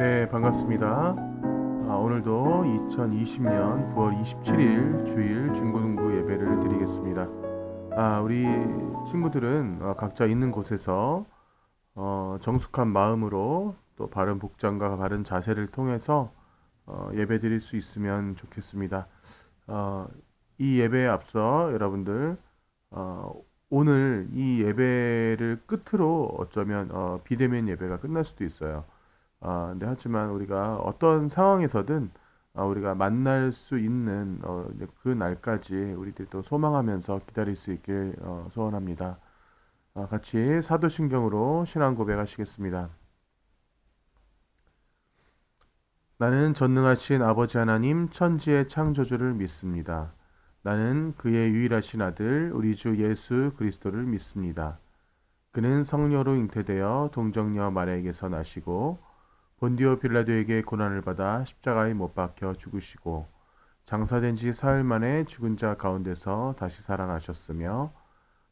네, 반갑습니다. 오늘도 2020년 9월 27일 주일 중고등부 예배를 드리겠습니다. 우리 친구들은 각자 있는 곳에서 정숙한 마음으로 또 바른 복장과 바른 자세를 통해서 예배 드릴 수 있으면 좋겠습니다. 이 예배에 앞서 여러분들 오늘 이 예배를 끝으로 어쩌면 비대면 예배가 끝날 수도 있어요. 근데 하지만 우리가 어떤 상황에서든 우리가 만날 수 있는 이제 그 날까지 우리들이 또 소망하면서 기다릴 수 있길 소원합니다. 같이 사도신경으로 신앙 고백하시겠습니다. 나는 전능하신 아버지 하나님 천지의 창조주를 믿습니다. 나는 그의 유일하신 아들 우리 주 예수 그리스도를 믿습니다. 그는 성령으로 잉태되어 동정녀 마리아에게서 나시고 본디오 빌라도에게 고난을 받아 십자가에 못 박혀 죽으시고 장사된 지 사흘 만에 죽은 자 가운데서 다시 살아나셨으며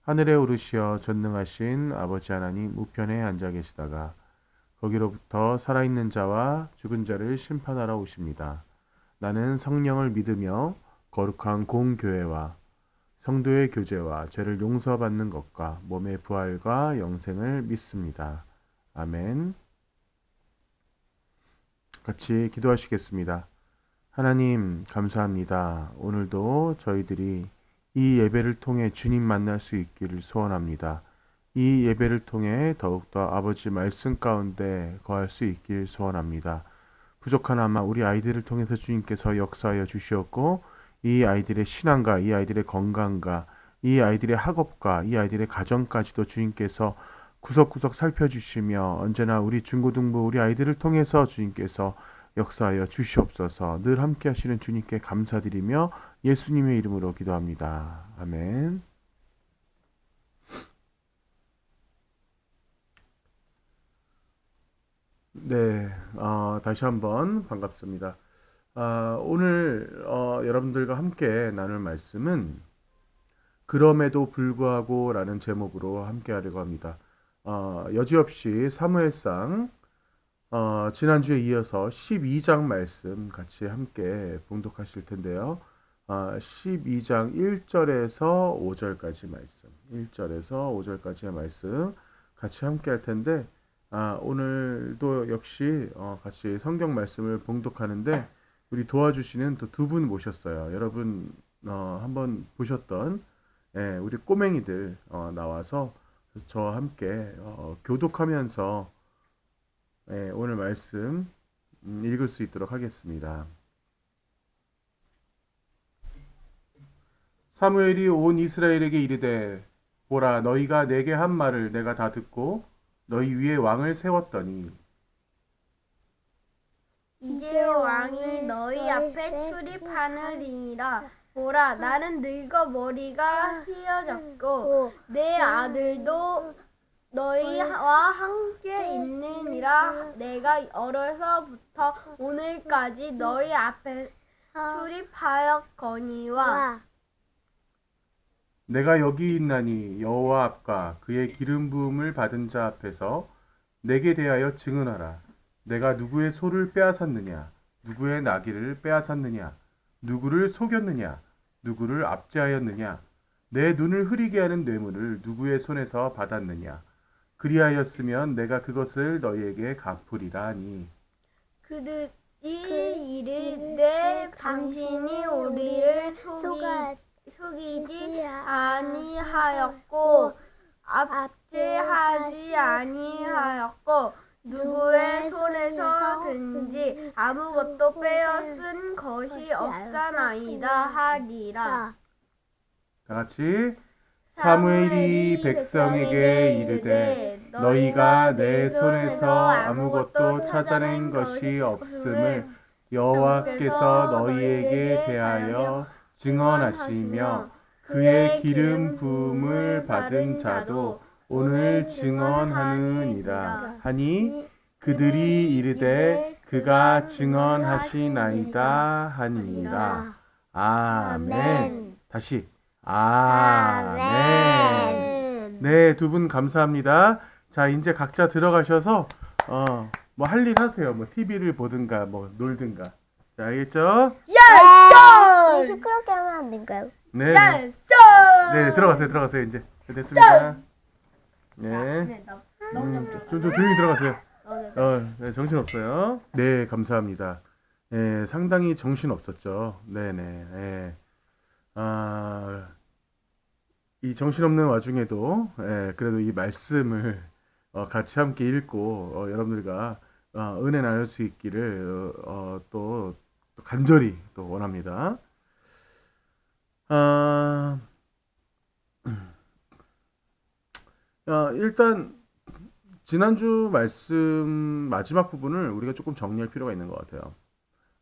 하늘에 오르시어 전능하신 아버지 하나님 우편에 앉아 계시다가 거기로부터 살아있는 자와 죽은 자를 심판하러 오십니다. 나는 성령을 믿으며 거룩한 공교회와 성도의 교제와 죄를 용서받는 것과 몸의 부활과 영생을 믿습니다. 아멘. 같이 기도하시겠습니다. 하나님 감사합니다. 오늘도 저희들이 이 예배를 통해 주님 만날 수 있기를 소원합니다. 이 예배를 통해 더욱더 아버지 말씀 가운데 거할 수 있길 소원합니다. 부족하나마 우리 아이들을 통해서 주님께서 역사하여 주시었고 이 아이들의 신앙과 이 아이들의 건강과 이 아이들의 학업과 이 아이들의 가정까지도 주님께서 구석구석 살펴주시며 언제나 우리 중고등부 우리 아이들을 통해서 주님께서 역사하여 주시옵소서. 늘 함께 하시는 주님께 감사드리며 예수님의 이름으로 기도합니다. 아멘. 네, 다시 한번 반갑습니다. 오늘 여러분들과 함께 나눌 말씀은 그럼에도 불구하고 라는 제목으로 함께 하려고 합니다. 여지없이 사무엘상 지난주에 이어서 12장 말씀 같이 함께 봉독하실 텐데요. 12장 1절에서 5절까지 말씀, 1절에서 5절까지의 말씀 같이 함께 할 텐데 오늘도 역시 같이 성경 말씀을 봉독하는데 우리 도와주시는 또 두 분 모셨어요. 여러분 한번 보셨던 우리 꼬맹이들 나와서 저와 함께 교독하면서 오늘 말씀 읽을 수 있도록 하겠습니다. 사무엘이 온 이스라엘에게 이르되 보라 너희가 내게 한 말을 내가 다 듣고 너희 위에 왕을 세웠더니 이제 왕이 너희 앞에 출입하느니라. 보라 나는 늙어 머리가 휘어졌고 내 아들도 너희와 함께 있느니라. 내가 어려서부터 오늘까지 너희 앞에 출입하였거니와 내가 여기 있나니 여호와 앞과 그의 기름 부음을 받은 자 앞에서 내게 대하여 증언하라. 내가 누구의 소를 빼앗았느냐? 누구의 나귀를 빼앗았느냐? 누구를 속였느냐? 누구를 압제하였느냐? 내 눈을 흐리게 하는 뇌물을 누구의 손에서 받았느냐? 그리하였으면 내가 그것을 너희에게 갚으리라 하니 그들이 이르되 당신이 우리를 속이지 아니하였고 압제하지 아니하였고 누구의 손에서든지 아무것도 빼앗은 것이 없사나이다 하리라. 다 같이 사무엘이 백성에게 이르되 너희가 내 손에서 아무것도 찾아낸 것이 없음을 여호와께서 너희에게 대하여 증언하시며 그의 기름 부음을 받은 자도 오늘 증언하느니라 하니 그들이 이르되 그가 증언하시나이다 하니라. 아멘. 다시 아멘. 네, 두 분 감사합니다. 자, 이제 각자 들어가셔서 뭐 할 일 하세요. 뭐 TV를 보든가 뭐 놀든가. 자, 알겠죠? 네. 시끄럽게 하면 안 될까요? 네. 예스! 네, 들어가세요 이제. 네, 됐습니다. 네. 네, 나 혼자 들어가. 좀 조용히 들어가세요. 네. 네, 정신 없어요. 네, 감사합니다. 네, 상당히 정신 없었죠. 네네. 네. 이 정신 없는 와중에도, 그래도 이 말씀을 같이 함께 읽고, 여러분들과 은혜 나눌 수 있기를, 또 간절히 또 원합니다. 아, 일단, 지난주 말씀 마지막 부분을 우리가 조금 정리할 필요가 있는 것 같아요.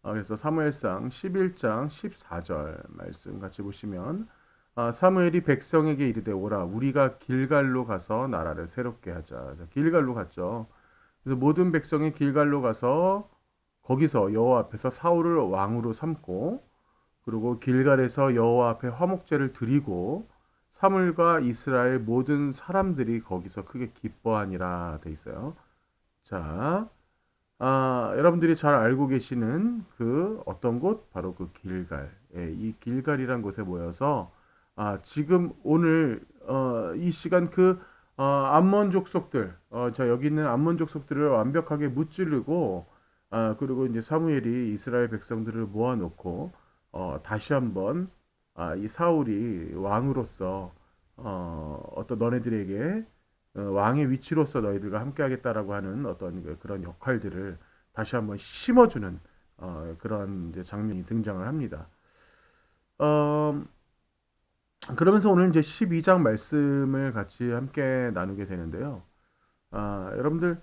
그래서 사무엘상 11장 14절 말씀 같이 보시면 사무엘이 백성에게 이르되 오라 우리가 길갈로 가서 나라를 새롭게 하자. 길갈로 갔죠. 그래서 모든 백성이 길갈로 가서 거기서 여호와 앞에서 사울을 왕으로 삼고 그리고 길갈에서 여호와 앞에 화목제를 드리고 사물과 이스라엘 모든 사람들이 거기서 크게 기뻐하니라 돼 있어요. 자, 여러분들이 잘 알고 계시는 그 어떤 곳? 바로 그 길갈. 이 길갈이란 곳에 모여서 지금 오늘 이 시간 암몬 족속들, 자 여기 있는 암몬 족속들을 완벽하게 무찌르고 그리고 이제 사무엘이 이스라엘 백성들을 모아놓고 다시 한번 이 사울이 왕으로서 어떤 너네들에게 왕의 위치로서 너희들과 함께하겠다라고 하는 어떤 그런 역할들을 다시 한번 심어주는 그런 이제 장면이 등장을 합니다. 그러면서 오늘 이제 12장 말씀을 같이 함께 나누게 되는데요. 여러분들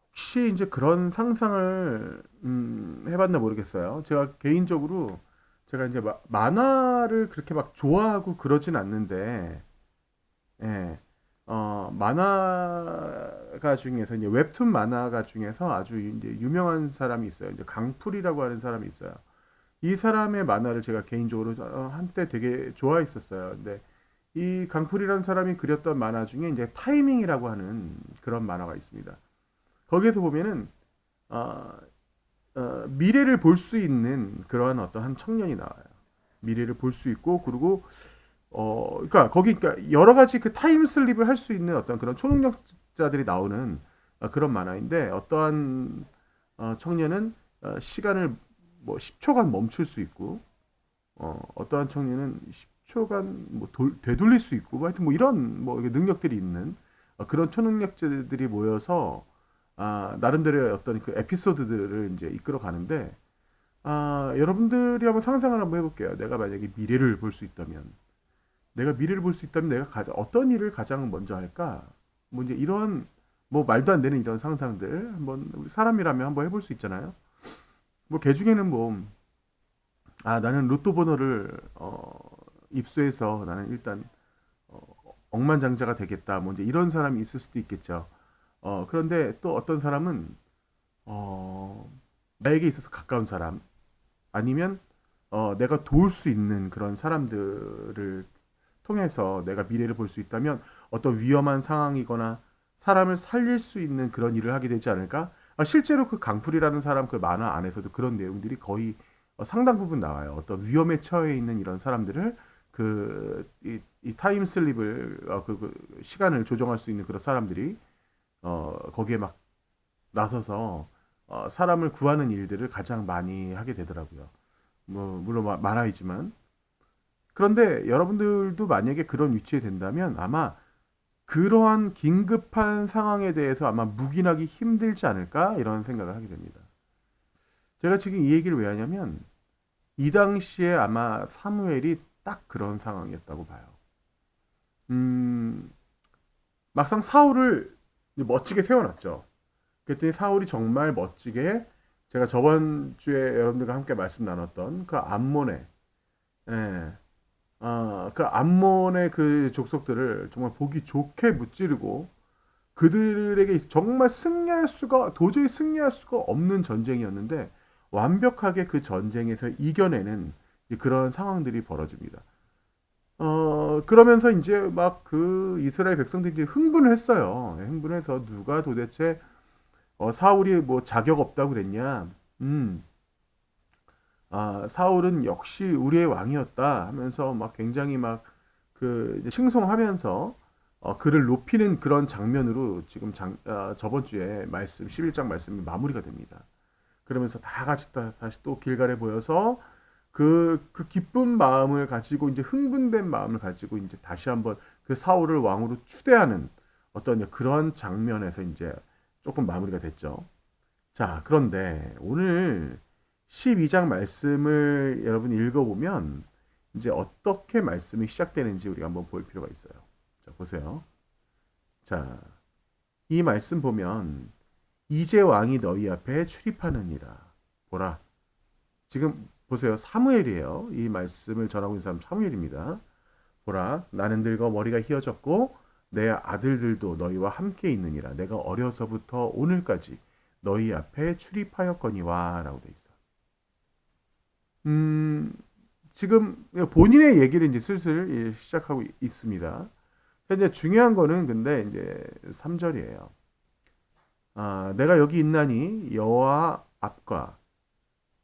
혹시 이제 그런 상상을 해봤나 모르겠어요. 제가 개인적으로 제가 이제 만화를 그렇게 막 좋아하고 그러진 않는데, 예, 만화가 중에서 이제 웹툰 만화가 중에서 아주 이제 유명한 사람이 있어요. 이제 강풀이라고 하는 사람이 있어요. 이 사람의 만화를 제가 개인적으로 한때 되게 좋아했었어요. 근데 이 강풀이라는 사람이 그렸던 만화 중에 이제 타이밍이라고 하는 그런 만화가 있습니다. 거기에서 보면은 미래를 볼 수 있는 그러한 어떤 한 청년이 나와요. 미래를 볼 수 있고 그리고 그러니까 거기 그러니까 여러 가지 그 타임 슬립을 할 수 있는 어떤 그런 초능력자들이 나오는 그런 만화인데 어떠한 청년은 시간을 뭐 10초간 멈출 수 있고 어떠한 청년은 10초간 뭐 되돌릴 수 있고 뭐 하여튼 뭐 이런 뭐 능력들이 있는 그런 초능력자들이 모여서 나름대로의 어떤 그 에피소드들을 이제 이끌어 가는데 여러분들이 한번 상상을 한번 해볼게요. 내가 만약에 미래를 볼 수 있다면 내가 어떤 일을 가장 먼저 할까? 뭐 이제 이런 뭐 말도 안 되는 이런 상상들 한번 우리 사람이라면 한번 해볼 수 있잖아요. 뭐 개 중에는 뭐 나는 로또 번호를 입수해서 나는 일단 억만장자가 되겠다. 뭐 이제 이런 사람이 있을 수도 있겠죠. 그런데 또 어떤 사람은 나에게 있어서 가까운 사람 아니면 내가 도울 수 있는 그런 사람들을 통해서 내가 미래를 볼 수 있다면 어떤 위험한 상황이거나 사람을 살릴 수 있는 그런 일을 하게 되지 않을까? 실제로 그 강풀이라는 사람 그 만화 안에서도 그런 내용들이 거의 상당 부분 나와요. 어떤 위험에 처해 있는 이런 사람들을 이 타임 슬립을 그 시간을 조정할 수 있는 그런 사람들이 거기에 막 나서서 사람을 구하는 일들을 가장 많이 하게 되더라고요. 뭐 물론 만화이지만 그런데 여러분들도 만약에 그런 위치에 된다면 아마 그러한 긴급한 상황에 대해서 아마 묵인하기 힘들지 않을까 이런 생각을 하게 됩니다. 제가 지금 이 얘기를 왜 하냐면 이 당시에 아마 사무엘이 딱 그런 상황이었다고 봐요. 막상 사울을 멋지게 세워놨죠. 그랬더니 사울이 정말 멋지게 제가 저번 주에 여러분들과 함께 말씀 나눴던 그 암몬의 그 암몬의 그 족속들을 정말 보기 좋게 무찌르고 그들에게 정말 도저히 승리할 수가 없는 전쟁이었는데 완벽하게 그 전쟁에서 이겨내는 그런 상황들이 벌어집니다. 그러면서 이제 막 그 이스라엘 백성들이 이제 흥분을 했어요. 흥분해서 누가 도대체 사울이 뭐 자격 없다고 그랬냐? 사울은 역시 우리의 왕이었다 하면서 막 굉장히 막 칭송하면서 그를 높이는 그런 장면으로 지금 저번 주에 말씀 11장 말씀이 마무리가 됩니다. 그러면서 다 같이 다시 또 길갈에 모여서 그 기쁜 마음을 가지고 이제 흥분된 마음을 가지고 이제 다시 한번 그 사울을 왕으로 추대하는 어떤 그런 장면에서 이제 조금 마무리가 됐죠. 자, 그런데 오늘 12장 말씀을 여러분 읽어보면 이제 어떻게 말씀이 시작되는지 우리가 한번 볼 필요가 있어요. 자, 보세요. 자, 이 말씀 보면 이제 왕이 너희 앞에 출입하느니라. 보라. 지금 보세요. 사무엘이에요. 이 말씀을 전하고 있는 사람 사무엘입니다. 보라, 나는 늙어 머리가 휘어졌고 내 아들들도 너희와 함께 있느니라. 내가 어려서부터 오늘까지 너희 앞에 출입하였거니와 라고 돼 있어. 지금 본인의 얘기를 이제 슬슬 시작하고 있습니다. 현재 중요한 거는 근데 이제 3절이에요. 내가 여기 있나니 여호와 앞과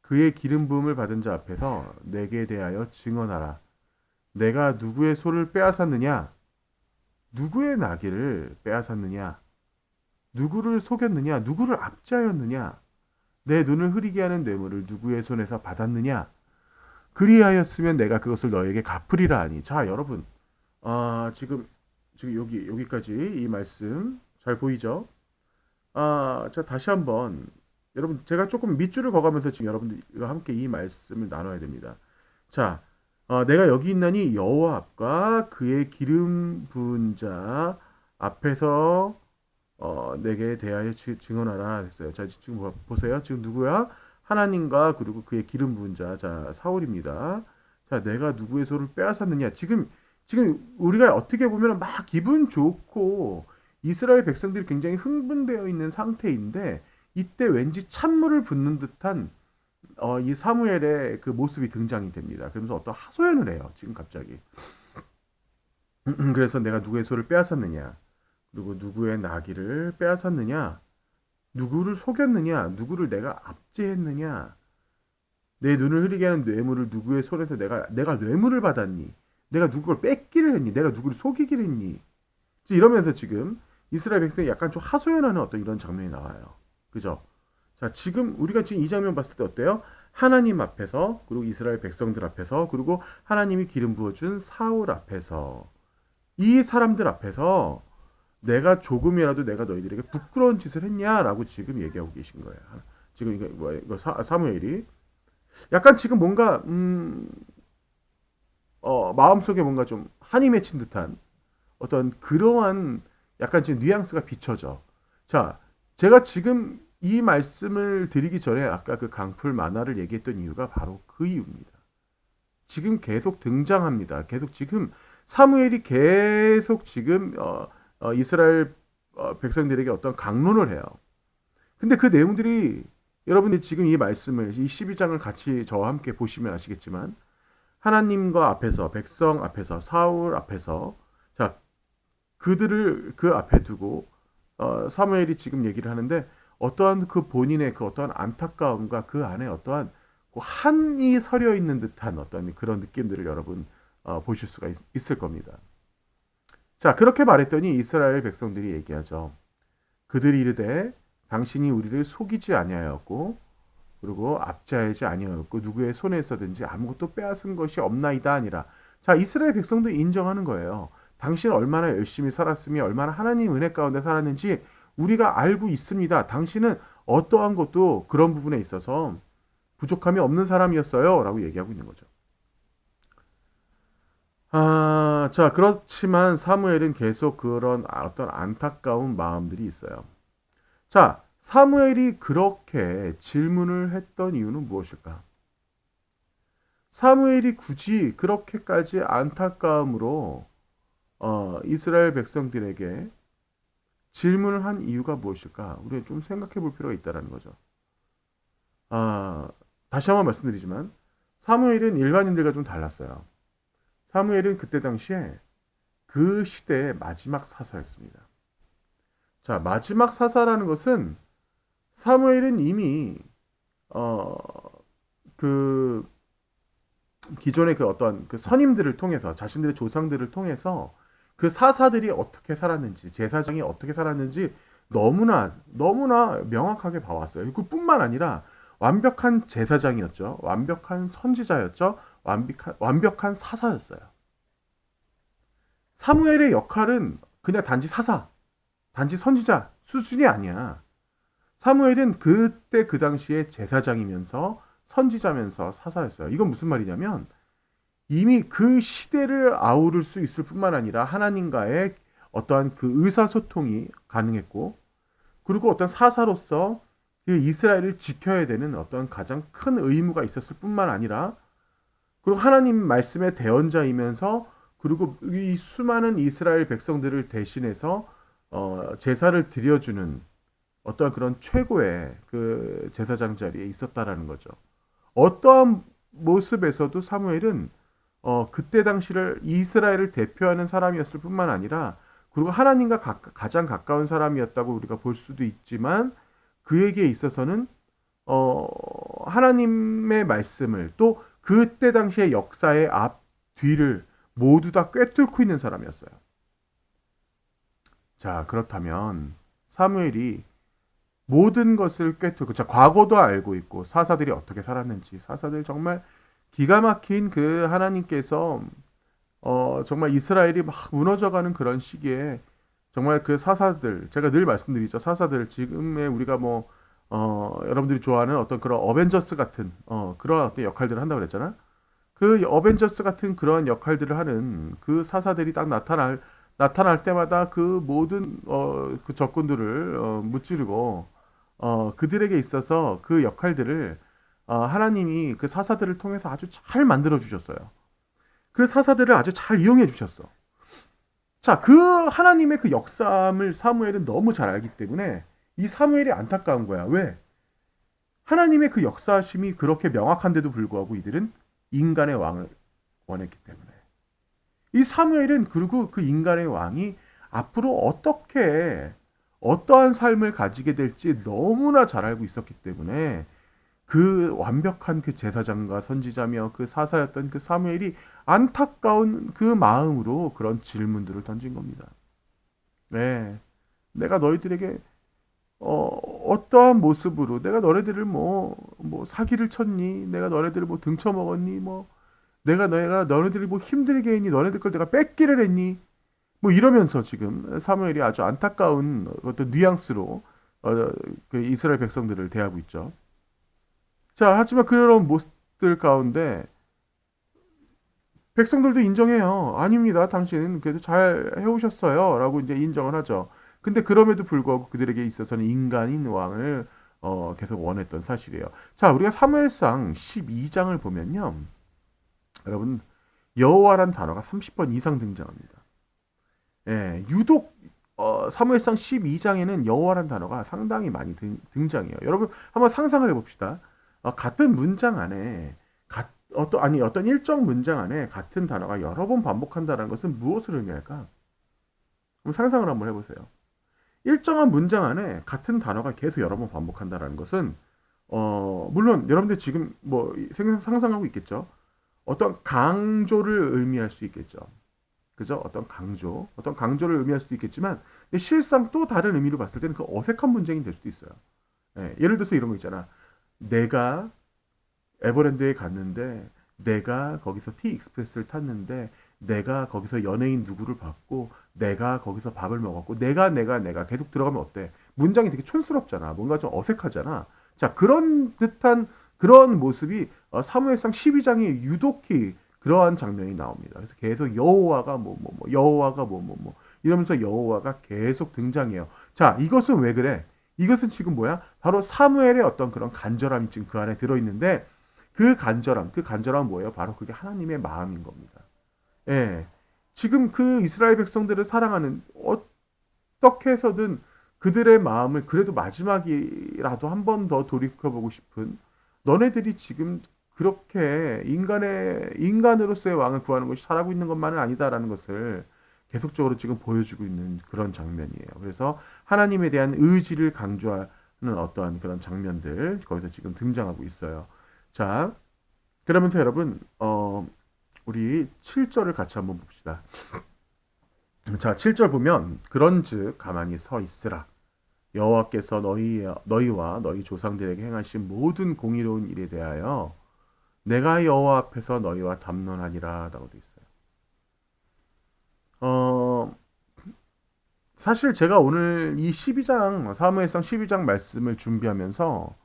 그의 기름 부음을 받은 자 앞에서 내게 대하여 증언하라. 내가 누구의 소를 빼앗았느냐? 누구의 나귀를 빼앗았느냐? 누구를 속였느냐? 누구를 압제하였느냐? 내 눈을 흐리게 하는 뇌물을 누구의 손에서 받았느냐? 그리하였으면 내가 그것을 너에게 갚으리라 하니. 자, 여러분, 지금 여기까지 이 말씀 잘 보이죠? 자, 다시 한번 여러분 제가 조금 밑줄을 그어가면서 지금 여러분들과 함께 이 말씀을 나눠야 됩니다. 자, 내가 여기 있나니 여호와 앞과 그의 기름 부은 자 앞에서 내게 대하여 증언하라 했어요. 자, 지금 보세요. 지금 누구야? 하나님과 그리고 그의 기름 부은 자, 사울입니다. 자, 내가 누구의 소를 빼앗았느냐? 지금 우리가 어떻게 보면 막 기분 좋고 이스라엘 백성들이 굉장히 흥분되어 있는 상태인데 이때 왠지 찬물을 붓는 듯한 이 사무엘의 그 모습이 등장이 됩니다. 그러면서 어떤 하소연을 해요. 지금 갑자기. 그래서 내가 누구의 소를 빼앗았느냐? 그리고 누구의 나귀를 빼앗았느냐? 누구를 속였느냐? 누구를 내가 압제했느냐? 내 눈을 흐리게 하는 뇌물을 누구의 손에서 내가 뇌물을 받았니? 내가 누구를 뺏기를 했니? 내가 누구를 속이기를 했니? 이러면서 지금 이스라엘 백성이 약간 좀 하소연하는 어떤 이런 장면이 나와요. 그죠? 자, 지금 우리가 지금 이 장면 봤을 때 어때요? 하나님 앞에서, 그리고 이스라엘 백성들 앞에서, 그리고 하나님이 기름 부어준 사울 앞에서, 이 사람들 앞에서 내가 조금이라도 내가 너희들에게 부끄러운 짓을 했냐라고 지금 얘기하고 계신 거예요. 지금 이거 사무엘이 약간 지금 뭔가 마음속에 뭔가 좀 한이 맺힌 듯한 어떤 그러한 약간 지금 뉘앙스가 비춰져. 자, 제가 지금 이 말씀을 드리기 전에 아까 그 강풀 만화를 얘기했던 이유가 바로 그 이유입니다. 지금 계속 등장합니다. 계속 지금 사무엘이 계속 지금 이스라엘 백성들에게 어떤 강론을 해요. 근데 그 내용들이 여러분들이 지금 이 말씀을 이 12장을 같이 저와 함께 보시면 아시겠지만 하나님과 앞에서 백성 앞에서 사울 앞에서 자 그들을 그 앞에 두고 사무엘이 지금 얘기를 하는데 어떠한 그 본인의 그 어떠한 안타까움과 그 안에 어떠한 한이 서려 있는 듯한 어떤 그런 느낌들을 여러분 보실 수가 있을 겁니다. 자, 그렇게 말했더니 이스라엘 백성들이 얘기하죠. 그들이 이르되 당신이 우리를 속이지 아니하였고 그리고 압제하지 아니하였고 누구의 손에서든지 아무것도 빼앗은 것이 없나이다 아니라. 자, 이스라엘 백성도 인정하는 거예요. 당신 얼마나 열심히 살았으며 얼마나 하나님 은혜 가운데 살았는지 우리가 알고 있습니다. 당신은 어떠한 것도 그런 부분에 있어서 부족함이 없는 사람이었어요. 라고 얘기하고 있는 거죠. 자, 그렇지만 사무엘은 계속 그런 어떤 안타까운 마음들이 있어요. 자, 사무엘이 그렇게 질문을 했던 이유는 무엇일까? 사무엘이 굳이 그렇게까지 안타까움으로 이스라엘 백성들에게 질문을 한 이유가 무엇일까? 우리가 좀 생각해 볼 필요가 있다는 거죠. 다시 한번 말씀드리지만 사무엘은 일반인들과 좀 달랐어요. 사무엘은 그때 당시에 그 시대의 마지막 사사였습니다. 자, 마지막 사사라는 것은 사무엘은 이미 그 기존의 그 어떤 그 선임들을 통해서 자신들의 조상들을 통해서 그 사사들이 어떻게 살았는지 제사장이 어떻게 살았는지 너무나 명확하게 봐왔어요. 그뿐만 아니라 완벽한 제사장이었죠. 완벽한 선지자였죠. 완벽한 사사였어요. 사무엘의 역할은 그냥 단지 사사, 단지 선지자 수준이 아니야. 사무엘은 그때 그 당시에 제사장이면서 선지자면서 사사였어요. 이건 무슨 말이냐면 이미 그 시대를 아우를 수 있을 뿐만 아니라 하나님과의 어떠한 그 의사소통이 가능했고, 그리고 어떤 사사로서 그 이스라엘을 지켜야 되는 어떤 가장 큰 의무가 있었을 뿐만 아니라, 그리고 하나님 말씀의 대언자이면서, 그리고 이 수많은 이스라엘 백성들을 대신해서 제사를 드려주는 어떤 그런 최고의 그 제사장 자리에 있었다라는 거죠. 어떠한 모습에서도 사무엘은 그때 당시를 이스라엘을 대표하는 사람이었을 뿐만 아니라, 그리고 하나님과 가장 가까운 사람이었다고 우리가 볼 수도 있지만, 그에게 있어서는 하나님의 말씀을 또 그때 당시의 역사의 앞 뒤를 모두 다 꿰뚫고 있는 사람이었어요. 자, 그렇다면 사무엘이 모든 것을 꿰뚫고, 자, 과거도 알고 있고 사사들이 어떻게 살았는지, 사사들 정말 기가 막힌 그 하나님께서 정말 이스라엘이 막 무너져가는 그런 시기에 정말 그 사사들, 제가 늘 말씀드리죠. 사사들, 지금의 우리가 뭐 여러분들이 좋아하는 어떤 그런 어벤져스 같은 그런 어떤 역할들을 한다고 그랬잖아. 그 어벤져스 같은 그런 역할들을 하는 그 사사들이 딱 나타날 때마다 그 모든 그 적군들을 무찌르고 그들에게 있어서 그 역할들을 하나님이 그 사사들을 통해서 아주 잘 만들어 주셨어요. 그 사사들을 아주 잘 이용해 주셨어. 자, 그 하나님의 그 역사함을 사무엘은 너무 잘 알기 때문에 이 사무엘이 안타까운 거야. 왜? 하나님의 그 역사심이 그렇게 명확한데도 불구하고 이들은 인간의 왕을 원했기 때문에. 이 사무엘은 그리고 그 인간의 왕이 앞으로 어떠한 삶을 가지게 될지 너무나 잘 알고 있었기 때문에 그 완벽한 그 제사장과 선지자며 그 사사였던 그 사무엘이 안타까운 그 마음으로 그런 질문들을 던진 겁니다. 네, 내가 너희들에게 어떠한 모습으로 내가 너네들을 뭐 사기를 쳤니? 내가 너네들을 뭐 등쳐먹었니? 뭐 내가 너네들이 뭐 힘들게 했니? 너네들 걸 내가 뺏기를 했니? 뭐 이러면서 지금 사무엘이 아주 안타까운 어떤 뉘앙스로 그 이스라엘 백성들을 대하고 있죠. 자, 하지만 그런 모습들 가운데 백성들도 인정해요. 아닙니다. 당신은 그래도 잘 해오셨어요. 라고 이제 인정을 하죠. 근데 그럼에도 불구하고 그들에게 있어서는 인간인 왕을 계속 원했던 사실이에요. 자, 우리가 사무엘상 12장을 보면요. 여러분, 여호와란 단어가 30번 이상 등장합니다. 예, 유독 사무엘상 12장에는 여호와란 단어가 상당히 많이 등장해요. 여러분, 한번 상상을 해봅시다. 같은 문장 안에 어떤 일정 문장 안에 같은 단어가 여러 번 반복한다는 것은 무엇을 의미할까? 그럼 상상을 한번 해보세요. 일정한 문장 안에 같은 단어가 계속 여러 번 반복한다는 것은 물론 여러분들 지금 뭐 상상하고 있겠죠. 어떤 강조를 의미할 수 있겠죠. 그죠? 어떤 강조를 의미할 수도 있겠지만, 근데 실상 또 다른 의미로 봤을 때는 그 어색한 문장이 될 수도 있어요. 예, 예를 들어서 이런 거 있잖아. 내가 에버랜드에 갔는데, 내가 거기서 티 익스프레스를 탔는데, 내가 거기서 연예인 누구를 봤고, 내가 거기서 밥을 먹었고, 내가 계속 들어가면 어때? 문장이 되게 촌스럽잖아. 뭔가 좀 어색하잖아. 자, 그런 듯한 그런 모습이 사무엘상 12장에 유독히 그러한 장면이 나옵니다. 그래서 계속 여호와가 여호와가 이러면서 여호와가 계속 등장해요. 자, 이것은 왜 그래? 이것은 지금 뭐야? 바로 사무엘의 어떤 그런 간절함이 지금 그 안에 들어있는데, 그 간절함은 뭐예요? 바로 그게 하나님의 마음인 겁니다. 예. 지금 그 이스라엘 백성들을 사랑하는, 어떻게 해서든 그들의 마음을 그래도 마지막이라도 한 번 더 돌이켜보고 싶은, 너네들이 지금 그렇게 인간으로서의 왕을 구하는 것이 잘하고 있는 것만은 아니다라는 것을 계속적으로 지금 보여주고 있는 그런 장면이에요. 그래서 하나님에 대한 의지를 강조할 어떠한 그런 장면들 거기서 지금 등장하고 있어요. 자, 그러면서 여러분 우리 7절을 같이 한번 봅시다. 자, 7절 보면 그런즉 가만히 서 있으라. 여호와께서 너희와 너희 조상들에게 행하신 모든 공의로운 일에 대하여 내가 여호와 앞에서 너희와 담론하니라라고 되어 있어요. 사실 제가 오늘 이 12장 사무엘상 12장 말씀을 준비하면서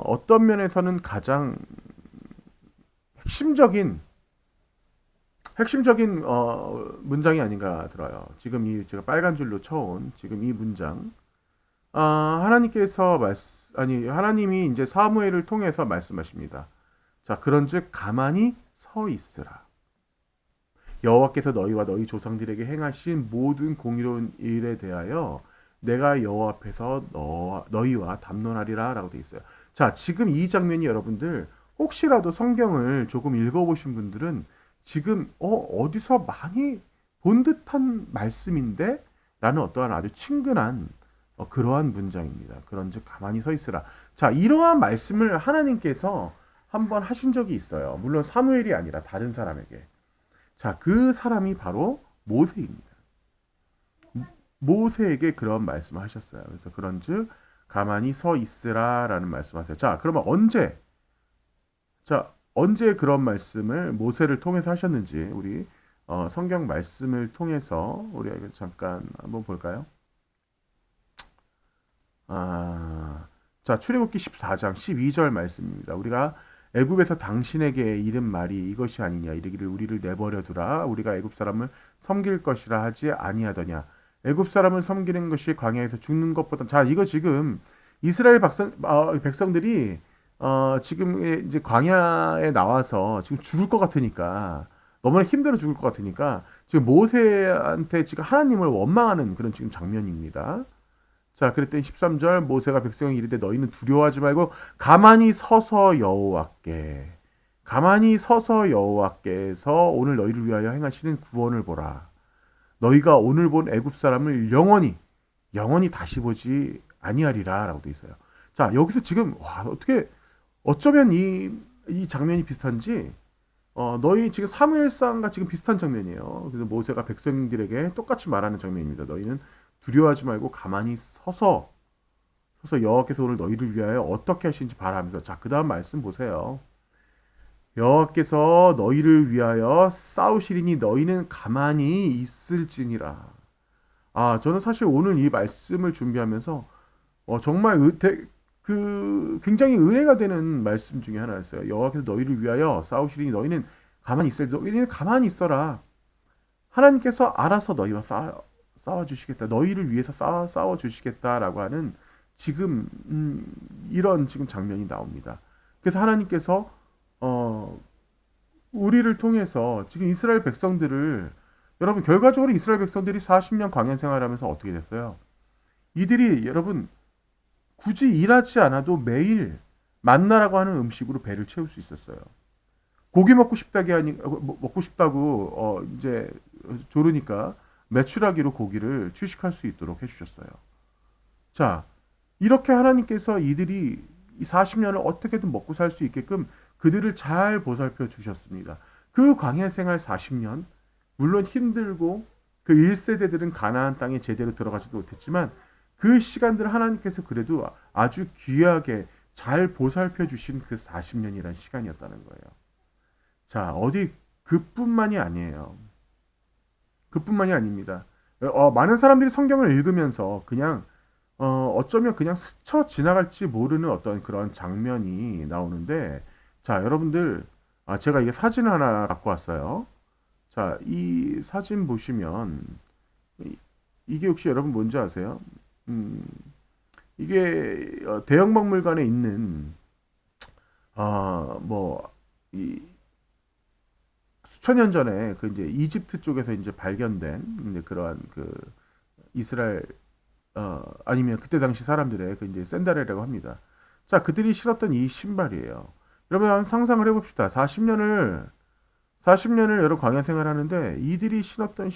어떤 면에서는 가장 핵심적인 문장이 아닌가 들어요. 지금 이 제가 빨간 줄로 쳐온 지금 이 문장, 하나님이 이제 사무엘을 통해서 말씀하십니다. 자, 그런즉 가만히 서 있으라. 여호와께서 너희와 너희 조상들에게 행하신 모든 공의로운 일에 대하여 내가 여호와 앞에서 너희와 담론하리라라고 되어 있어요. 자, 지금 이 장면이 여러분들 혹시라도 성경을 조금 읽어보신 분들은 지금 어디서 많이 본 듯한 말씀인데 라는 어떠한 아주 친근한 그러한 문장입니다. 그런즉 가만히 서 있으라. 자, 이러한 말씀을 하나님께서 한번 하신 적이 있어요. 물론 사무엘이 아니라 다른 사람에게. 자, 그 사람이 바로 모세입니다. 모세에게 그런 말씀을 하셨어요. 그래서 그런즉 가만히 서 있으라라는 말씀하세요. 자, 그러면 언제 그런 말씀을 모세를 통해서 하셨는지 우리 성경 말씀을 통해서 우리 잠깐 한번 볼까요? 자, 출애굽기 14장 12절 말씀입니다. 우리가 애굽에서 당신에게 이른 말이 이것이 아니냐 이르기를 우리를 내버려 두라 우리가 애굽 사람을 섬길 것이라 하지 아니하더냐. 애굽 사람을 섬기는 것이 광야에서 죽는 것보다. 자, 이거 지금 이스라엘 백성들이 지금 이제 광야에 나와서 지금 죽을 것 같으니까 너무나 힘들어 죽을 것 같으니까 지금 모세한테 지금 하나님을 원망하는 그런 지금 장면입니다. 자, 그랬더니 13절 모세가 백성에게 이르되 너희는 두려워하지 말고 가만히 서서 여호와께서 오늘 너희를 위하여 행하시는 구원을 보라. 너희가 오늘 본 애굽 사람을 영원히 다시 보지 아니하리라라고 돼 있어요. 자, 여기서 지금 어쩌면 이 장면이 비슷한지 너희 지금 사무엘상과 지금 비슷한 장면이에요. 그래서 모세가 백성들에게 똑같이 말하는 장면입니다. 너희는 두려워하지 말고 가만히 서서 여호와께서 오늘 너희를 위하여 어떻게 하시는지 바라면서. 자, 그 다음 말씀 보세요. 여호와께서 너희를 위하여 싸우시리니 너희는 가만히 있을지니라. 저는 사실 오늘 이 말씀을 준비하면서 정말 굉장히 은혜가 되는 말씀 중에 하나였어요. 여호와께서 너희를 위하여 싸우시리니 너희는 가만히 있어라. 하나님께서 알아서 너희와 싸워주시겠다. 너희를 위해서 싸워주시겠다라고 하는 지금 이런 지금 장면이 나옵니다. 그래서 하나님께서 우리를 통해서 지금 이스라엘 백성들을, 여러분 결과적으로 이스라엘 백성들이 40년 광야 생활하면서 어떻게 됐어요? 이들이 여러분 굳이 일하지 않아도 매일 만나라고 하는 음식으로 배를 채울 수 있었어요. 고기 먹고 싶다고 이제 조르니까 메추라기로 고기를 취식할 수 있도록 해주셨어요. 자, 이렇게 하나님께서 이들이 이 40년을 어떻게든 먹고 살 수 있게끔 그들을 잘 보살펴 주셨습니다. 그 광야 생활 40년, 물론 힘들고 그 1세대들은 가나안 땅에 제대로 들어가지도 못했지만 그 시간들을 하나님께서 그래도 아주 귀하게 잘 보살펴 주신 그 40년이라는 시간이었다는 거예요. 자, 그뿐만이 아니에요. 그뿐만이 아닙니다. 많은 사람들이 성경을 읽으면서 그냥 어쩌면 그냥 스쳐 지나갈지 모르는 어떤 그런 장면이 나오는데, 자, 여러분들, 제가 이게 사진을 하나 갖고 왔어요. 자, 이 사진 보시면 이게 혹시 여러분 뭔지 아세요? 이게 대형박물관에 있는 수천 년 전에 그 이제 이집트 쪽에서 이제 발견된 이제 그러한 그 이스라엘 아니면 그때 당시 사람들의 그 이제 샌달이라고 합니다. 자, 그들이 신었던 이 신발이에요. 여러분 한번 상상을 해봅시다. 40년을 여러 광야 생활하는데 이들이 신었던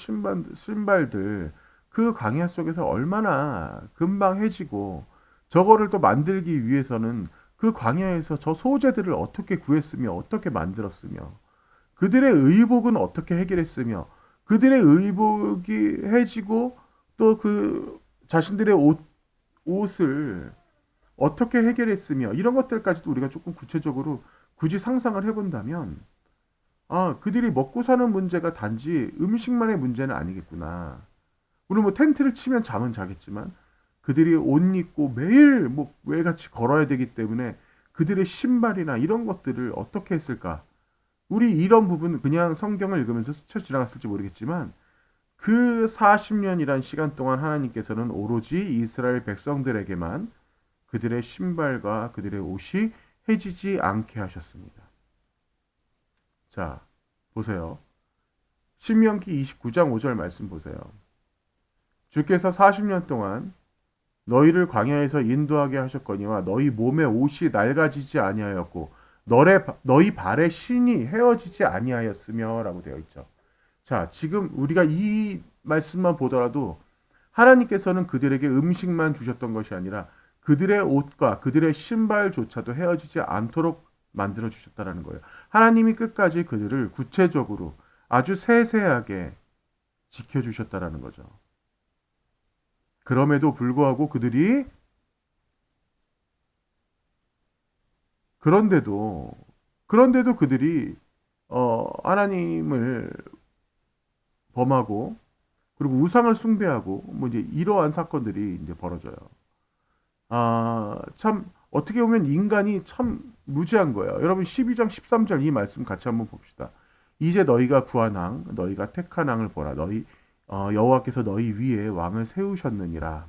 신발들, 그 광야 속에서 얼마나 금방 해지고 저거를 또 만들기 위해서는 그 광야에서 저 소재들을 어떻게 구했으며 어떻게 만들었으며 그들의 의복은 어떻게 해결했으며 그들의 의복이 해지고 또 그 자신들의 옷을 어떻게 해결했으며 이런 것들까지도 우리가 조금 구체적으로 굳이 상상을 해본다면 그들이 먹고 사는 문제가 단지 음식만의 문제는 아니겠구나. 우리 뭐 텐트를 치면 잠은 자겠지만 그들이 옷 입고 매일 뭐 매일같이 걸어야 되기 때문에 그들의 신발이나 이런 것들을 어떻게 했을까? 우리 이런 부분 그냥 성경을 읽으면서 스쳐 지나갔을지 모르겠지만 그 40년이란 시간 동안 하나님께서는 오로지 이스라엘 백성들에게만 그들의 신발과 그들의 옷이 해지지 않게 하셨습니다. 자, 보세요. 신명기 29장 5절 말씀 보세요. 주께서 40년 동안 너희를 광야에서 인도하게 하셨거니와 너희 몸의 옷이 낡아지지 아니하였고 너희 발의 신이 헤어지지 아니하였으며 라고 되어 있죠. 자, 지금 우리가 이 말씀만 보더라도 하나님께서는 그들에게 음식만 주셨던 것이 아니라 그들의 옷과 그들의 신발조차도 헤어지지 않도록 만들어 주셨다는 거예요. 하나님이 끝까지 그들을 구체적으로 아주 세세하게 지켜주셨다라는 거죠. 그럼에도 불구하고 그런데도 그들이 하나님을 범하고 그리고 우상을 숭배하고 뭐 이제 이러한 사건들이 이제 벌어져요. 참 어떻게 보면 인간이 참 무지한 거예요. 여러분 12장 13절 이 말씀 같이 한번 봅시다. 이제 너희가 구한 왕, 너희가 택한 왕을 보라. 너희 여호와께서 너희 위에 왕을 세우셨느니라.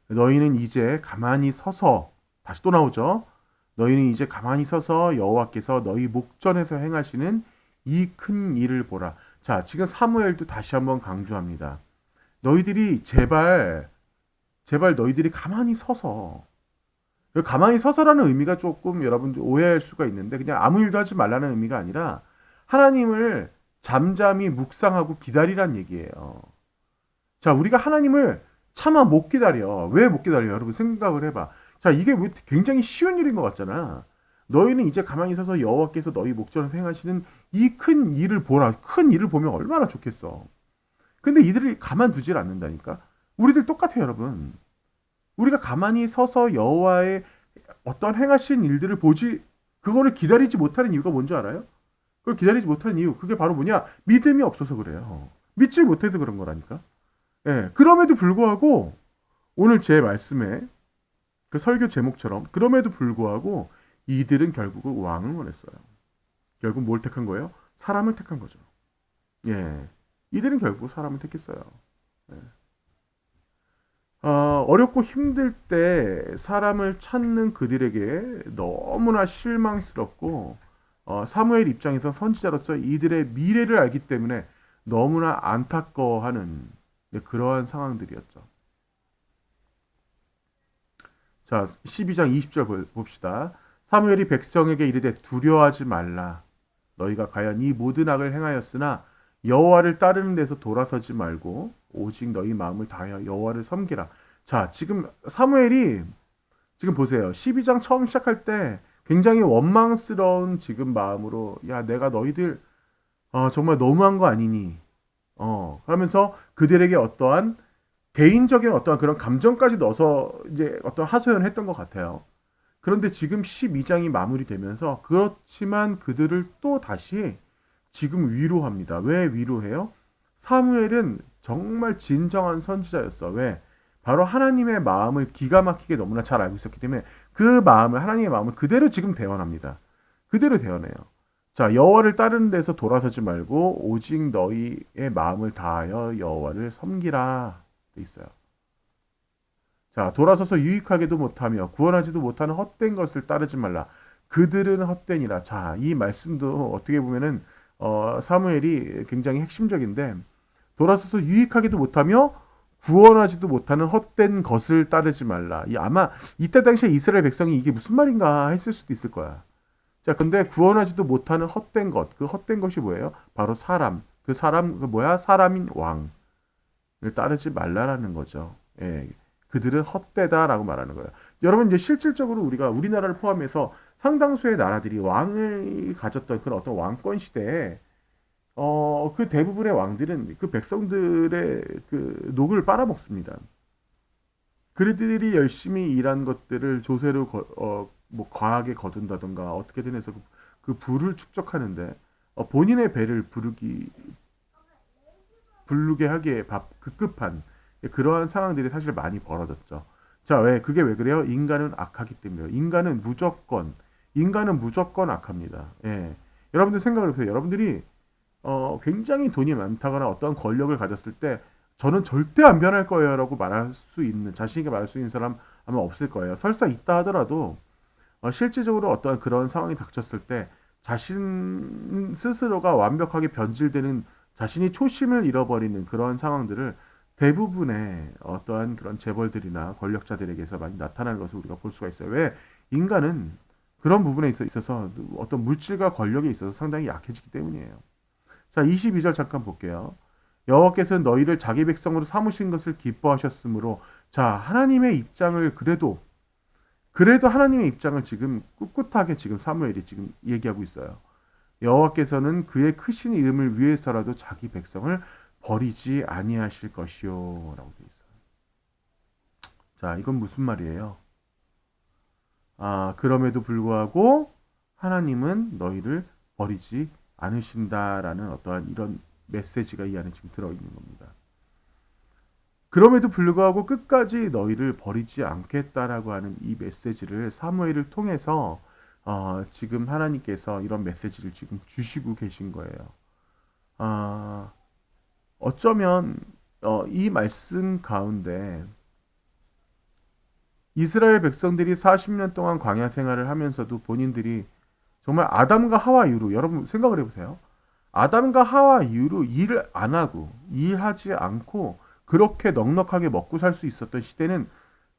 너희는 이제 가만히 서서 다시 또 나오죠. 너희는 이제 가만히 서서 여호와께서 너희 목전에서 행하시는 이 큰 일을 보라. 자, 지금 사무엘도 다시 한번 강조합니다. 너희들이 제발 너희들이 가만히 서서 가만히 서서라는 의미가 조금 여러분 오해할 수가 있는데 그냥 아무 일도 하지 말라는 의미가 아니라 하나님을 잠잠히 묵상하고 기다리란 얘기예요. 자, 우리가 하나님을 차마 못 기다려. 왜 못 기다려요? 여러분 생각을 해봐. 자, 이게 굉장히 쉬운 일인 것 같잖아. 너희는 이제 가만히 서서 여호와께서 너희 목전에서 행하시는 이 큰 일을 보라. 큰 일을 보면 얼마나 좋겠어. 근데 이들이 가만두질 않는다니까. 우리들 똑같아요, 여러분. 우리가 가만히 서서 여호와의 어떤 행하신 일들을 보지 그거를 기다리지 못하는 이유가 뭔지 알아요? 그걸 기다리지 못하는 이유 그게 바로 뭐냐? 믿음이 없어서 그래요. 믿지 못해서 그런 거라니까. 예, 그럼에도 불구하고 오늘 제 말씀에 그 설교 제목처럼 그럼에도 불구하고 이들은 결국 왕을 원했어요. 결국 뭘 택한 거예요? 사람을 택한 거죠. 예, 이들은 결국 사람을 택했어요. 예. 어렵고 힘들 때 사람을 찾는 그들에게 너무나 실망스럽고 사무엘 입장에서 선지자로서 이들의 미래를 알기 때문에 너무나 안타까워하는 그러한 상황들이었죠. 자, 12장 20절 봅시다. 사무엘이 백성에게 이르되 두려워하지 말라. 너희가 과연 이 모든 악을 행하였으나 여호와를 따르는 데서 돌아서지 말고 오직 너희 마음을 다하여 여호와를 섬기라. 자, 지금 사무엘이 지금 보세요. 12장 처음 시작할 때 굉장히 원망스러운 지금 마음으로 야, 내가 너희들 정말 너무한 거 아니니? 그러면서 그들에게 어떠한 개인적인 어떠한 그런 감정까지 넣어서 이제 어떤 하소연을 했던 것 같아요. 그런데 지금 12장이 마무리되면서 그렇지만 그들을 또 다시 지금 위로합니다. 왜 위로해요? 사무엘은 정말 진정한 선지자였어. 왜? 바로 하나님의 마음을 기가 막히게 너무나 잘 알고 있었기 때문에 그 마음을 하나님의 마음을 그대로 지금 대언합니다. 그대로 대언해요. 자, 여호와를 따르는 데서 돌아서지 말고 오직 너희의 마음을 다하여 여호와를 섬기라 돼 있어요. 자, 돌아서서 유익하게도 못하며 구원하지도 못하는 헛된 것을 따르지 말라. 그들은 헛되니라. 자, 이 말씀도 어떻게 보면은 사무엘이 굉장히 핵심적인데 돌아서서 유익하게도 못하며 구원하지도 못하는 헛된 것을 따르지 말라. 아마 이때 당시에 이스라엘 백성이 이게 무슨 말인가 했을 수도 있을 거야. 자, 근데 구원하지도 못하는 헛된 것, 그 헛된 것이 뭐예요? 바로 사람. 그 사람, 그 뭐야? 사람인 왕. 따르지 말라라는 거죠. 예. 그들은 헛되다라고 말하는 거예요. 여러분 이제 실질적으로 우리가 우리나라를 포함해서 상당수의 나라들이 왕을 가졌던 그런 어떤 왕권 시대에 그 대부분의 왕들은 그 백성들의 그 녹을 빨아먹습니다. 그들이 열심히 일한 것들을 조세로 뭐 과하게 거둔다던가 어떻게든 해서 그 부를 축적하는데 본인의 배를 부르게 하기에 급급한 그러한 상황들이 사실 많이 벌어졌죠. 자, 그게 왜 그래요? 인간은 악하기 때문이에요. 인간은 무조건 악합니다. 예. 여러분들 생각을 해보세요. 여러분들이 굉장히 돈이 많다거나 어떤 권력을 가졌을 때 저는 절대 안 변할 거예요라고 말할 수 있는 자신 있게 말할 수 있는 사람 아마 없을 거예요. 설사 있다 하더라도 실질적으로 어떤 그런 상황이 닥쳤을 때 자신 스스로가 완벽하게 변질되는 자신이 초심을 잃어버리는 그런 상황들을 대부분의 어떠한 그런 재벌들이나 권력자들에게서 많이 나타나는 것을 우리가 볼 수가 있어요. 왜? 인간은 그런 부분에 있어서 어떤 물질과 권력에 있어서 상당히 약해지기 때문이에요. 자, 22절 잠깐 볼게요. 여호와께서는 너희를 자기 백성으로 삼으신 것을 기뻐하셨으므로 자, 하나님의 입장을 그래도 하나님의 입장을 지금 꿋꿋하게 지금 사무엘이 지금 얘기하고 있어요. 여호와께서는 그의 크신 이름을 위해서라도 자기 백성을 버리지 아니하실 것이요라고 되어 있어요. 자, 이건 무슨 말이에요? 그럼에도 불구하고 하나님은 너희를 버리지 않으신다라는 어떠한 이런 메시지가 이 안에 지금 들어있는 겁니다. 그럼에도 불구하고 끝까지 너희를 버리지 않겠다라고 하는 이 메시지를 사무엘을 통해서 지금 하나님께서 이런 메시지를 지금 주시고 계신 거예요. 어쩌면 이 말씀 가운데 이스라엘 백성들이 40년 동안 광야 생활을 하면서도 본인들이 정말 아담과 하와 이후로 여러분 생각을 해보세요. 아담과 하와 이후로 일을 안 하고 일하지 않고 그렇게 넉넉하게 먹고 살 수 있었던 시대는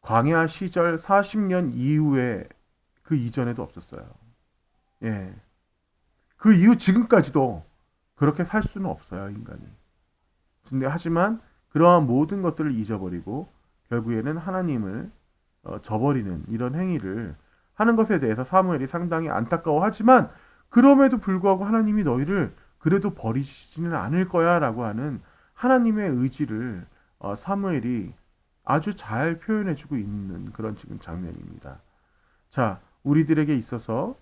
광야 시절 40년 이후에 그 이전에도 없었어요. 예. 그 이후 지금까지도 그렇게 살 수는 없어요, 인간이. 근데 하지만 그러한 모든 것들을 잊어버리고 결국에는 하나님을 저버리는 이런 행위를 하는 것에 대해서 사무엘이 상당히 안타까워하지만 그럼에도 불구하고 하나님이 너희를 그래도 버리시지는 않을 거야 라고 하는 하나님의 의지를 사무엘이 아주 잘 표현해주고 있는 그런 지금 장면입니다. 자, 우리들에게 있어서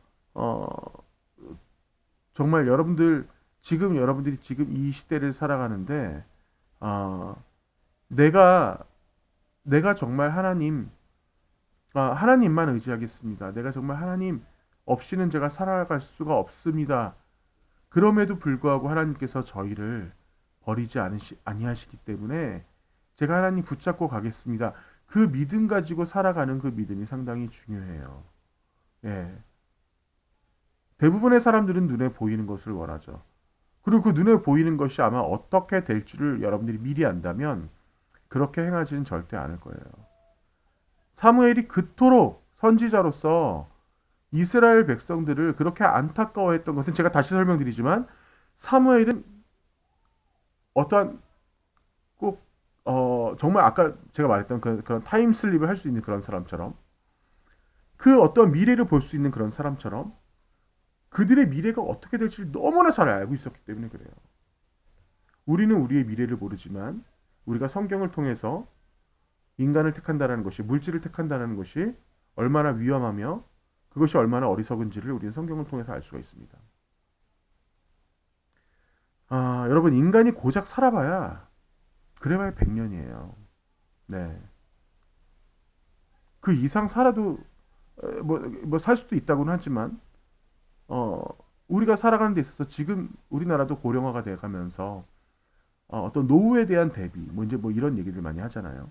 정말 여러분들이 지금 이 시대를 살아가는데 내가 정말 하나님만 의지하겠습니다. 내가 정말 하나님 없이는 제가 살아갈 수가 없습니다. 그럼에도 불구하고 하나님께서 저희를 버리지 아니하시기 때문에 제가 하나님 붙잡고 가겠습니다. 그 믿음 가지고 살아가는 그 믿음이 상당히 중요해요. 예. 대부분의 사람들은 눈에 보이는 것을 원하죠. 그리고 그 눈에 보이는 것이 아마 어떻게 될 줄을 여러분들이 미리 안다면 그렇게 행하지는 절대 않을 거예요. 사무엘이 그토록 선지자로서 이스라엘 백성들을 그렇게 안타까워했던 것은 제가 다시 설명드리지만 사무엘은 어떠한 꼭 정말 아까 제가 말했던 그런 타임슬립을 할 수 있는 그런 사람처럼 그 어떤 미래를 볼 수 있는 그런 사람처럼 그들의 미래가 어떻게 될지 너무나 잘 알고 있었기 때문에 그래요. 우리는 우리의 미래를 모르지만 우리가 성경을 통해서 인간을 택한다는 것이 물질을 택한다는 것이 얼마나 위험하며 그것이 얼마나 어리석은지를 우리는 성경을 통해서 알 수가 있습니다. 여러분 인간이 고작 살아봐야 그래봐야 100년이에요. 네. 그 이상 살아도 뭐 살 수도 있다고는 하지만 우리가 살아가는 데 있어서 지금 우리나라도 고령화가 돼가면서 어떤 노후에 대한 대비 이제 이런 얘기들 많이 하잖아요.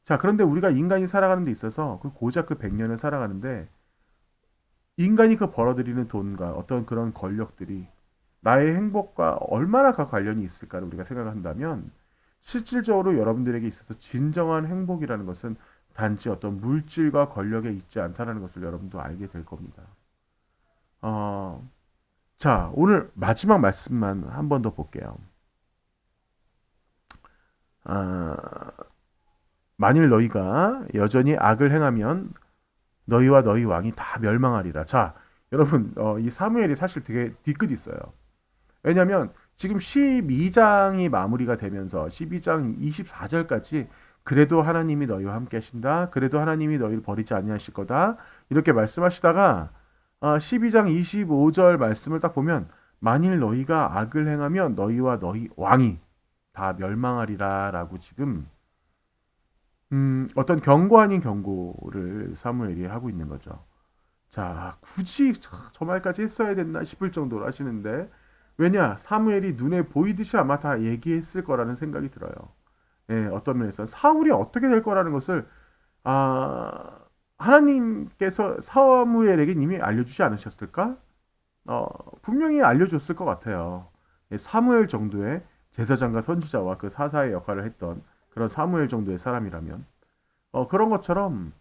자, 그런데 우리가 인간이 살아가는 데 있어서 고작 그 100년을 살아가는데 인간이 그 벌어들이는 돈과 어떤 그런 권력들이 나의 행복과 얼마나 관련이 있을까를 우리가 생각한다면 실질적으로 여러분들에게 있어서 진정한 행복이라는 것은 단지 어떤 물질과 권력에 있지 않다는 것을 여러분도 알게 될 겁니다. 자, 오늘 마지막 말씀만 한 번 더 볼게요. 아, 만일 너희가 여전히 악을 행하면 너희와 너희 왕이 다 멸망하리라. 자, 여러분, 이 사무엘이 사실 되게 뒤끝 있어요. 왜냐하면 지금 12장이 마무리가 되면서 12장 24절까지 그래도 하나님이 너희와 함께 하신다. 그래도 하나님이 너희를 버리지 아니하실 거다. 이렇게 말씀하시다가 12장 25절 말씀을 딱 보면 만일 너희가 악을 행하면 너희와 너희 왕이 다 멸망하리라라고 지금 어떤 경고 아닌 경고를 사무엘이 하고 있는 거죠. 자, 굳이 저 말까지 했어야 됐나 싶을 정도로 하시는데 왜냐? 사무엘이 눈에 보이듯이 아마 다 얘기했을 거라는 생각이 들어요. 예, 어떤 면에서 사울이 어떻게 될 거라는 것을 아, 하나님께서 사무엘에게 이미 알려주지 않으셨을까? 분명히 알려줬을 것 같아요. 예, 사무엘 정도의 제사장과 선지자와 그 사사의 역할을 했던 그런 사무엘 정도의 사람이라면 그런 것처럼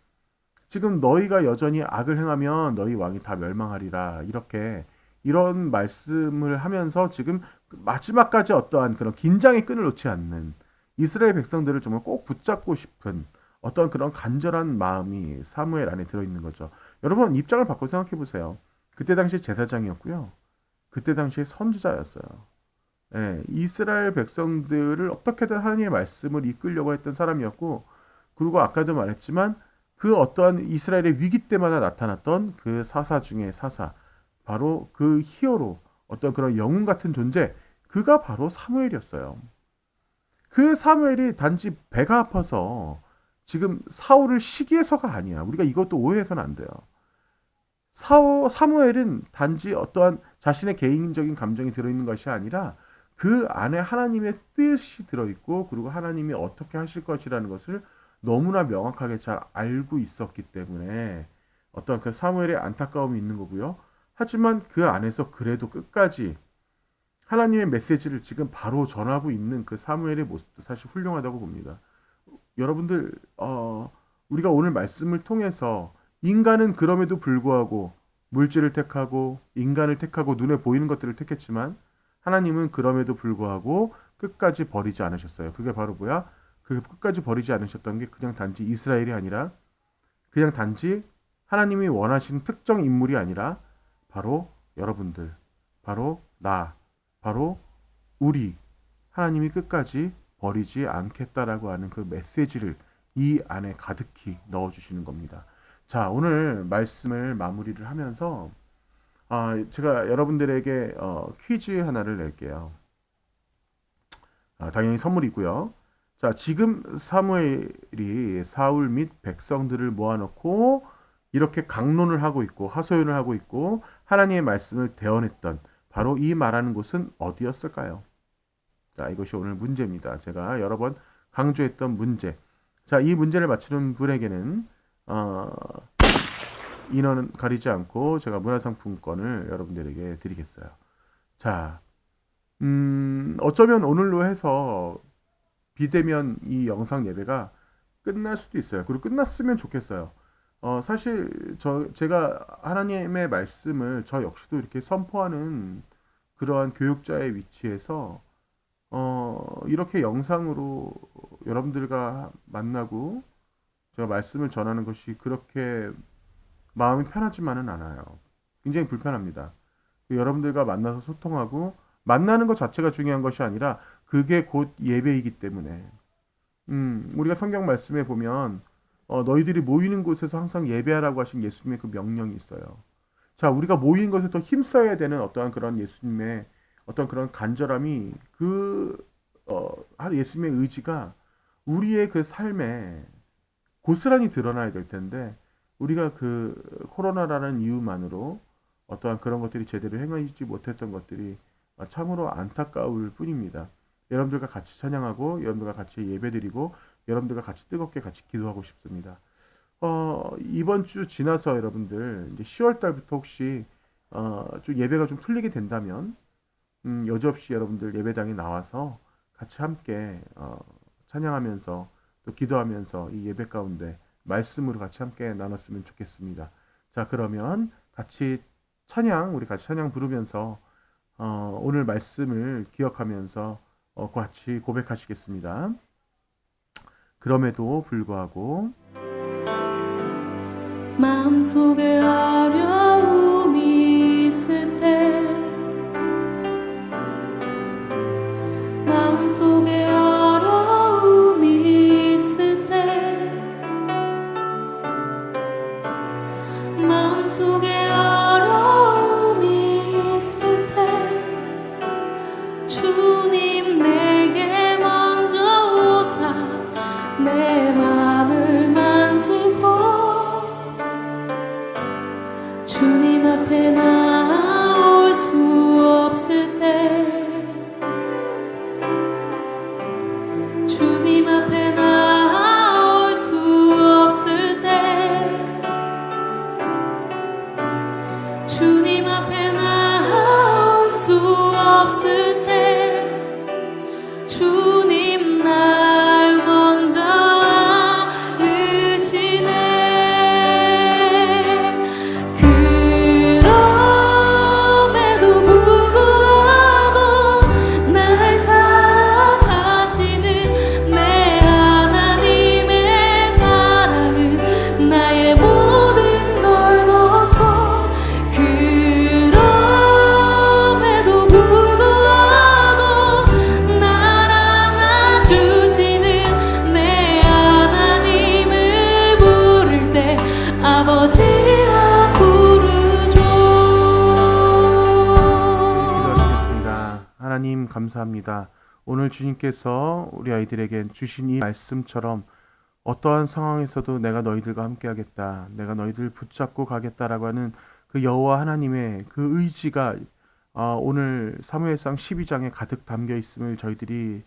지금 너희가 여전히 악을 행하면 너희 왕이 다 멸망하리라 이렇게 이런 말씀을 하면서 지금 마지막까지 어떠한 그런 긴장의 끈을 놓지 않는 이스라엘 백성들을 정말 꼭 붙잡고 싶은 어떤 그런 간절한 마음이 사무엘 안에 들어있는 거죠. 여러분 입장을 바꿔 생각해 보세요. 그때 당시 제사장이었고요. 그때 당시에 선지자였어요. 예, 이스라엘 백성들을 어떻게든 하나님의 말씀을 이끌려고 했던 사람이었고 그리고 아까도 말했지만 그 어떠한 이스라엘의 위기 때마다 나타났던 그 사사 중에 사사 바로 그 히어로 어떤 그런 영웅 같은 존재 그가 바로 사무엘이었어요. 그 사무엘이 단지 배가 아파서 지금 사울을 시기해서가 아니야. 우리가 이것도 오해해서는 안 돼요. 사무엘은 단지 어떠한 자신의 개인적인 감정이 들어있는 것이 아니라 그 안에 하나님의 뜻이 들어있고 그리고 하나님이 어떻게 하실 것이라는 것을 너무나 명확하게 잘 알고 있었기 때문에 어떤 그 사무엘의 안타까움이 있는 거고요. 하지만 그 안에서 그래도 끝까지 하나님의 메시지를 지금 바로 전하고 있는 그 사무엘의 모습도 사실 훌륭하다고 봅니다. 여러분들 우리가 오늘 말씀을 통해서 인간은 그럼에도 불구하고 물질을 택하고 인간을 택하고 눈에 보이는 것들을 택했지만 하나님은 그럼에도 불구하고 끝까지 버리지 않으셨어요. 그게 바로 뭐야? 그 끝까지 버리지 않으셨던 게 그냥 단지 이스라엘이 아니라 그냥 단지 하나님이 원하시는 특정 인물이 아니라 바로 여러분들, 바로 나, 바로 우리 하나님이 끝까지 버리지 않겠다라고 하는 그 메시지를 이 안에 가득히 넣어주시는 겁니다. 자, 오늘 말씀을 마무리를 하면서 제가 여러분들에게 퀴즈 하나를 낼게요. 당연히 선물이고요. 자, 지금 사무엘이 사울 및 백성들을 모아놓고 이렇게 강론을 하고 있고 하소연을 하고 있고 하나님의 말씀을 대언했던 바로 이 말하는 곳은 어디였을까요? 자, 이것이 오늘 문제입니다. 제가 여러 번 강조했던 문제. 자, 이 문제를 맞추는 분에게는 인원은 가리지 않고 제가 문화상품권을 여러분들에게 드리겠어요. 자, 어쩌면 오늘로 해서 비대면 이 영상 예배가 끝날 수도 있어요. 그리고 끝났으면 좋겠어요. 사실 제가 하나님의 말씀을 저 역시도 이렇게 선포하는 그러한 교육자의 위치에서 이렇게 영상으로 여러분들과 만나고 제가 말씀을 전하는 것이 그렇게 마음이 편하지만은 않아요. 굉장히 불편합니다. 여러분들과 만나서 소통하고 만나는 것 자체가 중요한 것이 아니라 그게 곧 예배이기 때문에 우리가 성경 말씀에 보면 너희들이 모이는 곳에서 항상 예배하라고 하신 예수님의 그 명령이 있어요. 자, 우리가 모이는 것에 더 힘써야 되는 어떠한 그런 예수님의 어떤 그런 간절함이 예수님의 의지가 우리의 그 삶에 고스란히 드러나야 될 텐데 우리가 그 코로나라는 이유만으로 어떠한 그런 것들이 제대로 행하지 못했던 것들이 참으로 안타까울 뿐입니다. 여러분들과 같이 찬양하고 여러분들과 같이 예배드리고 여러분들과 같이 뜨겁게 같이 기도하고 싶습니다. 이번 주 지나서 여러분들 이제 10월 달부터 혹시 좀 예배가 좀 풀리게 된다면 여지없이 여러분들 예배당에 나와서 같이 함께 찬양하면서 또 기도하면서 이 예배 가운데 말씀으로 같이 함께 나눴으면 좋겠습니다. 자, 그러면 우리 같이 찬양 부르면서 오늘 말씀을 기억하면서 같이 고백하시겠습니다. 그럼에도 불구하고 마음속에 어려움이 있을 때 마음속에 어려움이 있을 때 마음속에 어려움이 있을 때 주님 내게 먼저 오사 내 마음을 만지고 주님 앞에 나올 수 없을 때 주님 앞에 나올 수 없을 때 주님 앞에 나올 수 없을 때 주님 날 먼저 안으시네. 그럼에도 불구하고 날 사랑하시는 내 하나님의 사랑은 나의 모든 걸 덮고 그럼에도 불구하고 날 안아주시는 내 하나님을 부를 때 아버지라 부르죠. 기도하시겠습니다. 하나님 감사합니다. 오늘 주님께서 우리 아이들에게 주신 이 말씀처럼 어떠한 상황에서도 내가 너희들과 함께하겠다, 내가 너희들 붙잡고 가겠다라고 하는 그 여호와 하나님의 그 의지가 오늘 사무엘상 12장에 가득 담겨 있음을 저희들이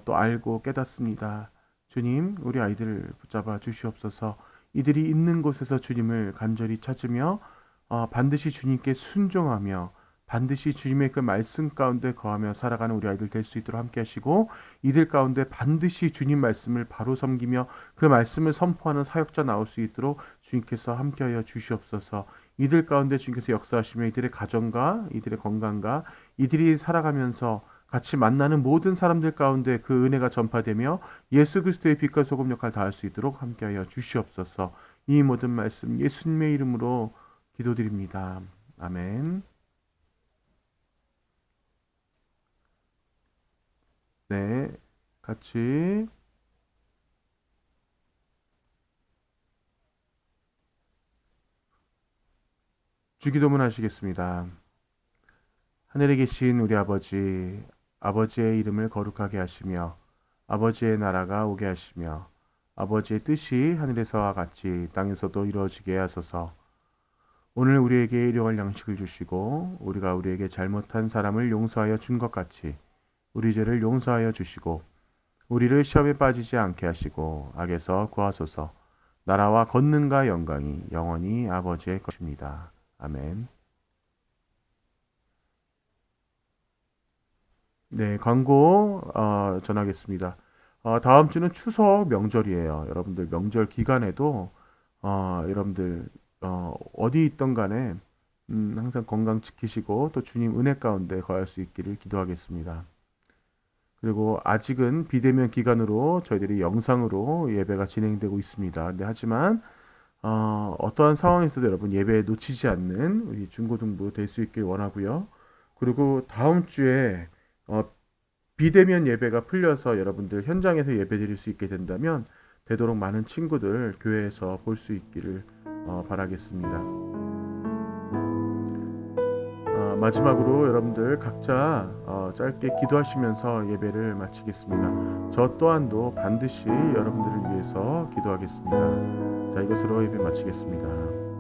또 알고 깨닫습니다. 주님, 우리 아이들을 붙잡아 주시옵소서. 이들이 있는 곳에서 주님을 간절히 찾으며 반드시 주님께 순종하며 반드시 주님의 그 말씀 가운데 거하며 살아가는 우리 아이들 될 수 있도록 함께 하시고, 이들 가운데 반드시 주님 말씀을 바로 섬기며 그 말씀을 선포하는 사역자 나올 수 있도록 주님께서 함께하여 주시옵소서. 이들 가운데 주님께서 역사하시며 이들의 가정과 이들의 건강과 이들이 살아가면서 같이 만나는 모든 사람들 가운데 그 은혜가 전파되며 예수 그리스도의 빛과 소금 역할 다할 수 있도록 함께하여 주시옵소서. 이 모든 말씀 예수님의 이름으로 기도드립니다. 아멘. 네, 같이 주기도문 하시겠습니다. 하늘에 계신 우리 아버지, 아버지의 이름을 거룩하게 하시며 아버지의 나라가 오게 하시며 아버지의 뜻이 하늘에서와 같이 땅에서도 이루어지게 하소서. 오늘 우리에게 일용할 양식을 주시고 우리가 우리에게 잘못한 사람을 용서하여 준 것 같이 우리 죄를 용서하여 주시고 우리를 시험에 빠지지 않게 하시고 악에서 구하소서. 나라와 권능과 영광이 영원히 아버지의 것입니다. 아멘. 네, 광고 전하겠습니다. 다음 주는 추석 명절이에요. 여러분들 명절 기간에도 여러분들 어디 있던 간에 항상 건강 지키시고 또 주님 은혜 가운데 거할 수 있기를 기도하겠습니다. 그리고 아직은 비대면 기간으로 저희들이 영상으로 예배가 진행되고 있습니다. 근데 하지만 어떠한 상황에서도 여러분 예배에 놓치지 않는 우리 중고등부 될 수 있길 원하고요. 그리고 다음 주에 비대면 예배가 풀려서 여러분들 현장에서 예배 드릴 수 있게 된다면 되도록 많은 친구들 교회에서 볼 수 있기를 바라겠습니다. 마지막으로 여러분들 각자 짧게 기도하시면서 예배를 마치겠습니다. 저 또한도 반드시 여러분들을 위해서 기도하겠습니다. 자, 이것으로 예배 마치겠습니다.